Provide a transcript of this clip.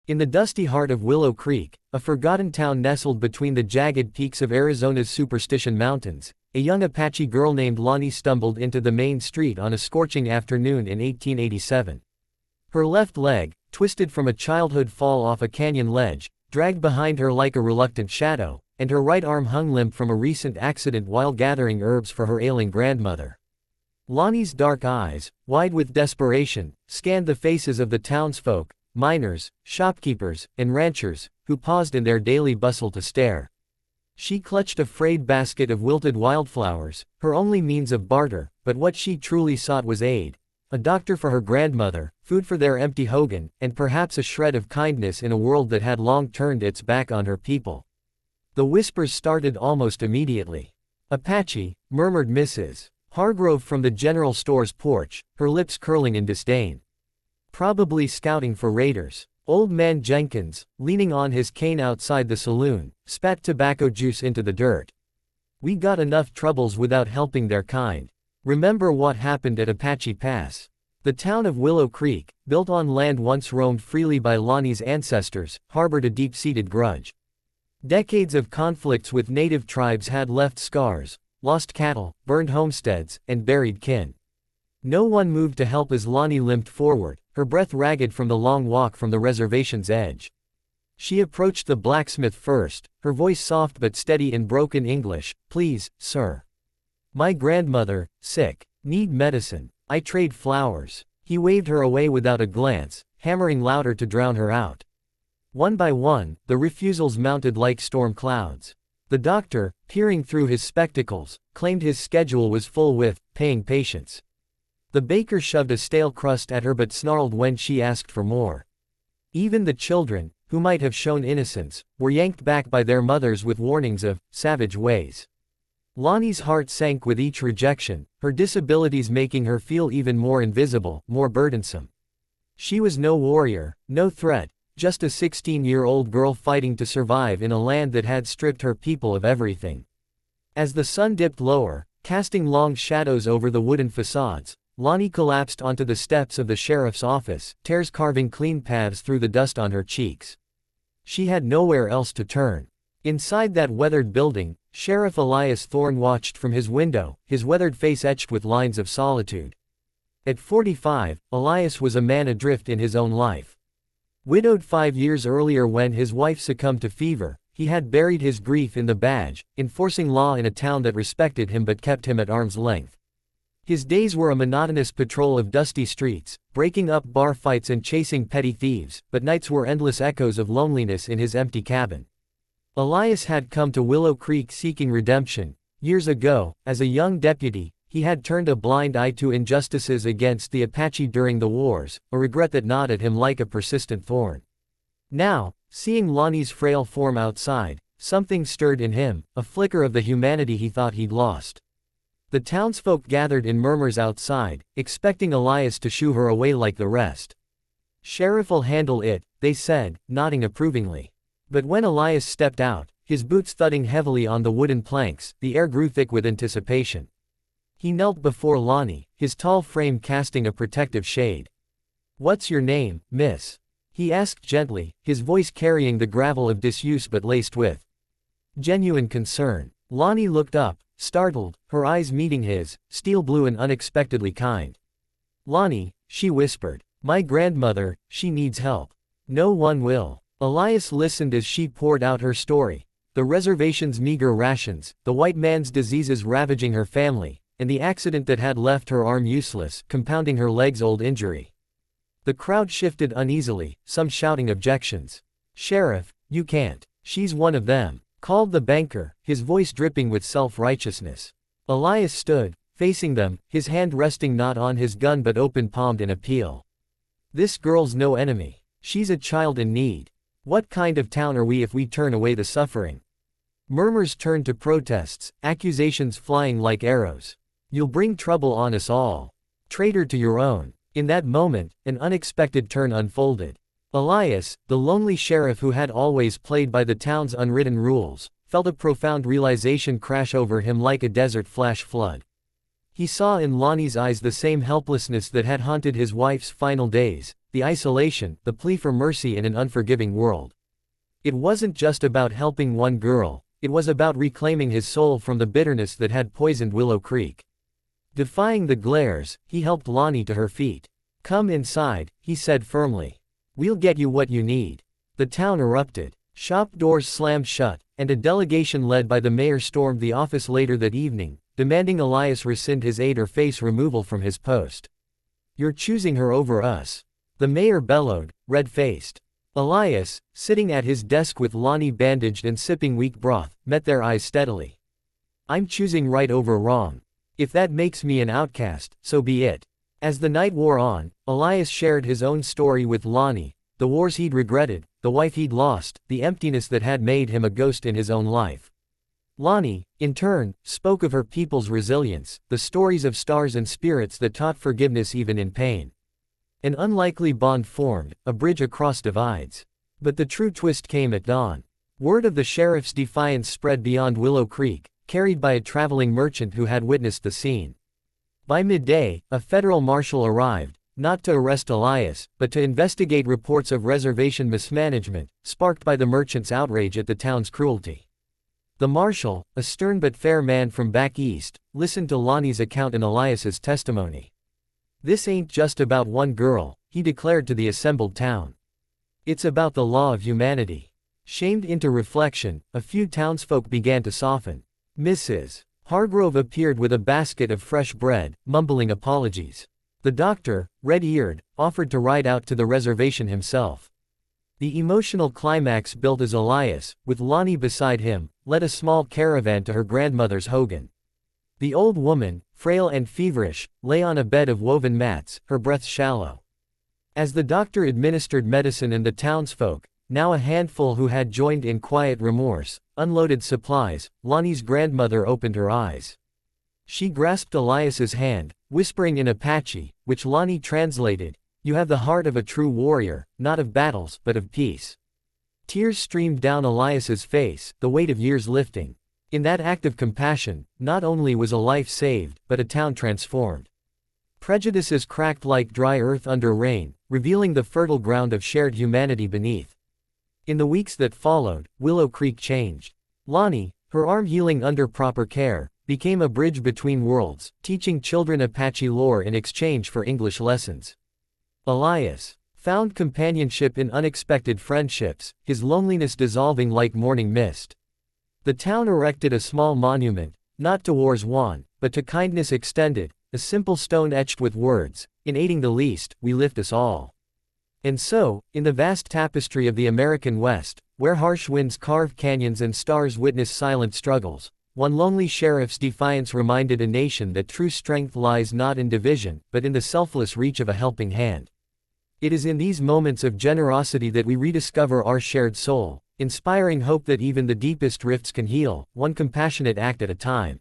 In the dusty heart of Willow Creek, a forgotten town nestled between the jagged peaks of Arizona's Superstition Mountains, a young Apache girl named Lonnie stumbled into the main street on a scorching afternoon in 1887. Her left leg, twisted from a childhood fall off a canyon ledge, dragged behind her like a reluctant shadow, and her right arm hung limp from a recent accident while gathering herbs for her ailing grandmother. Lonnie's dark eyes, wide with desperation, scanned the faces of the townsfolk, miners, shopkeepers, and ranchers, who paused in their daily bustle to stare. She clutched a frayed basket of wilted wildflowers, her only means of barter, but what she truly sought was aid. A doctor for her grandmother, food for their empty hogan, and perhaps a shred of kindness in a world that had long turned its back on her people. The whispers started almost immediately. "Apache," murmured Mrs. Hargrove from the general store's porch, her lips curling in disdain. "Probably scouting for raiders." Old man Jenkins, leaning on his cane outside the saloon, spat tobacco juice into the dirt. "We got enough troubles without helping their kind. Remember what happened at Apache Pass?" The town of Willow Creek, built on land once roamed freely by Lonnie's ancestors, harbored a deep-seated grudge. Decades of conflicts with native tribes had left scars, lost cattle, burned homesteads, and buried kin. No one moved to help as Lonnie limped forward, her breath ragged from the long walk from the reservation's edge. She approached the blacksmith first, her voice soft but steady in broken English. "Please, sir. My grandmother, sick. Need medicine. I trade flowers." He waved her away without a glance, hammering louder to drown her out. One by one, the refusals mounted like storm clouds. The doctor, peering through his spectacles, claimed his schedule was full with paying patients. The baker shoved a stale crust at her but snarled when she asked for more. Even the children, who might have shown innocence, were yanked back by their mothers with warnings of savage ways. Lonnie's heart sank with each rejection, her disabilities making her feel even more invisible, more burdensome. She was no warrior, no threat, just a 16-year-old girl fighting to survive in a land that had stripped her people of everything. As the sun dipped lower, casting long shadows over the wooden facades, Lonnie collapsed onto the steps of the sheriff's office, tears carving clean paths through the dust on her cheeks. She had nowhere else to turn. Inside that weathered building, Sheriff Elias Thorne watched from his window, his weathered face etched with lines of solitude. At 45, Elias was a man adrift in his own life. Widowed 5 years earlier when his wife succumbed to fever, he had buried his grief in the badge, enforcing law in a town that respected him but kept him at arm's length. His days were a monotonous patrol of dusty streets, breaking up bar fights and chasing petty thieves, but nights were endless echoes of loneliness in his empty cabin. Elias had come to Willow Creek seeking redemption. Years ago, as a young deputy, he had turned a blind eye to injustices against the Apache during the wars, a regret that gnawed at him like a persistent thorn. Now, seeing Lonnie's frail form outside, something stirred in him, a flicker of the humanity he thought he'd lost. The townsfolk gathered in murmurs outside, expecting Elias to shoo her away like the rest. "Sheriff'll handle it," they said, nodding approvingly. But when Elias stepped out, his boots thudding heavily on the wooden planks, the air grew thick with anticipation. He knelt before Lonnie, his tall frame casting a protective shade. "What's your name, miss?" he asked gently, his voice carrying the gravel of disuse but laced with genuine concern. Lonnie looked up, startled, her eyes meeting his, steel blue and unexpectedly kind. "Lonnie," she whispered. "My grandmother, she needs help. No one will." Elias listened as she poured out her story. The reservation's meager rations, the white man's diseases ravaging her family, and the accident that had left her arm useless, compounding her leg's old injury. The crowd shifted uneasily, some shouting objections. "Sheriff, you can't. She's one of them," called the banker, his voice dripping with self-righteousness. Elias stood, facing them, his hand resting not on his gun but open-palmed in appeal. "This girl's no enemy. She's a child in need. What kind of town are we if we turn away the suffering?" Murmurs turned to protests, accusations flying like arrows. "You'll bring trouble on us all. Traitor to your own." In that moment, an unexpected turn unfolded. Elias, the lonely sheriff who had always played by the town's unwritten rules, felt a profound realization crash over him like a desert flash flood. He saw in Lonnie's eyes the same helplessness that had haunted his wife's final days, the isolation, the plea for mercy in an unforgiving world. It wasn't just about helping one girl, it was about reclaiming his soul from the bitterness that had poisoned Willow Creek. Defying the glares, he helped Lonnie to her feet. "Come inside," he said firmly. "We'll get you what you need." The town erupted. Shop doors slammed shut, and a delegation led by the mayor stormed the office later that evening, demanding Elias rescind his aid or face removal from his post. "You're choosing her over us," the mayor bellowed, red-faced. Elias, sitting at his desk with Lonnie bandaged and sipping weak broth, met their eyes steadily. "I'm choosing right over wrong. If that makes me an outcast, so be it." As the night wore on, Elias shared his own story with Lonnie, the wars he'd regretted, the wife he'd lost, the emptiness that had made him a ghost in his own life. Lonnie, in turn, spoke of her people's resilience, the stories of stars and spirits that taught forgiveness even in pain. An unlikely bond formed, a bridge across divides. But the true twist came at dawn. Word of the sheriff's defiance spread beyond Willow Creek, carried by a traveling merchant who had witnessed the scene. By midday, a federal marshal arrived, not to arrest Elias, but to investigate reports of reservation mismanagement, sparked by the merchant's outrage at the town's cruelty. The marshal, a stern but fair man from back east, listened to Lonnie's account and Elias's testimony. "This ain't just about one girl," he declared to the assembled town. "It's about the law of humanity." Shamed into reflection, a few townsfolk began to soften. Mrs. Hargrove appeared with a basket of fresh bread, mumbling apologies. The doctor, red-eared, offered to ride out to the reservation himself. The emotional climax built as Elias, with Lonnie beside him, led a small caravan to her grandmother's hogan. The old woman, frail and feverish, lay on a bed of woven mats, her breath shallow. As the doctor administered medicine and the townsfolk, now a handful who had joined in quiet remorse, unloaded supplies, Lonnie's grandmother opened her eyes. She grasped Elias's hand, whispering in Apache, which Lonnie translated, "You have the heart of a true warrior, not of battles, but of peace." Tears streamed down Elias's face, the weight of years lifting. In that act of compassion, not only was a life saved, but a town transformed. Prejudices cracked like dry earth under rain, revealing the fertile ground of shared humanity beneath. In the weeks that followed, Willow Creek changed. Lonnie, her arm healing under proper care, became a bridge between worlds, teaching children Apache lore in exchange for English lessons. Elias found companionship in unexpected friendships, his loneliness dissolving like morning mist. The town erected a small monument, not to wars won, but to kindness extended, a simple stone etched with words, "In aiding the least, we lift us all." And so, in the vast tapestry of the American West, where harsh winds carve canyons and stars witness silent struggles, one lonely sheriff's defiance reminded a nation that true strength lies not in division, but in the selfless reach of a helping hand. It is in these moments of generosity that we rediscover our shared soul, inspiring hope that even the deepest rifts can heal, one compassionate act at a time.